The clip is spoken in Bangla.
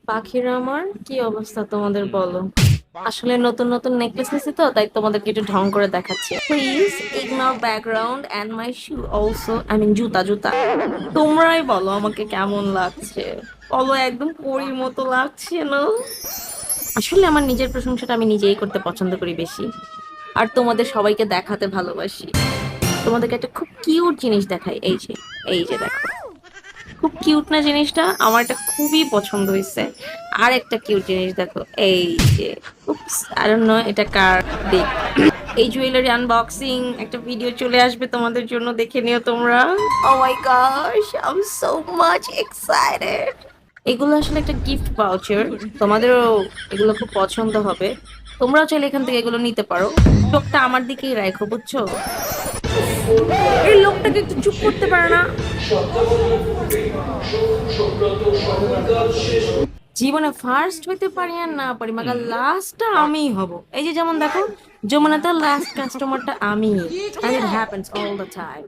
পাখিরা আমার কি অবস্থা তোমাদের বলো। আসলে নতুন নতুন নেকলেস নিছি তো তাই তোমাদেরকে একটু ঢং করে দেখাচ্ছি। Please ignore background and my shoe also, I mean জুতা জুতা। তোমরাই বলো আমাকে কেমন লাগছে। বলো, একদম পরীর মতো লাগছে না? আসলে আমার নিজের প্রশংসাটা আমি নিজেই করতে পছন্দ করি বেশি, আর তোমাদের সবাইকে দেখাতে ভালোবাসি। তোমাদেরকে একটা খুব কিউট জিনিস দেখাই, এই যে দেখো। খুব কিউট না জিনিসটা? আমার এটা খুবই পছন্দ হয়েছে। আর একটা কিউট জিনিস দেখো, এই যে। উপস, আই ডোন্ট নো এটা কার। দেখ, এই জুয়েলারি আনবক্সিং একটা ভিডিও চলে আসবে তোমাদের জন্য, দেখে নিও তোমরা। Oh my gosh, I am so much excited. এগুলো আসলে একটা গিফট ভাউচার, তোমাদেরও এগুলো খুব পছন্দ হবে। তোমরাও চাইলে এখান থেকে এগুলো নিতে পারো। চোখটা আমার দিকেই রাখো, বুঝছো? এই লোকটাকে একটু চুপ করতে পারে না? জীবনে ফার্স্ট হইতে পারি আর না পারি, মাগার লাস্টটা আমিই হব। এই যে যেমন দেখো, যমুনাতে লাস্ট কাস্টমারটা আমি। And it happens all the time.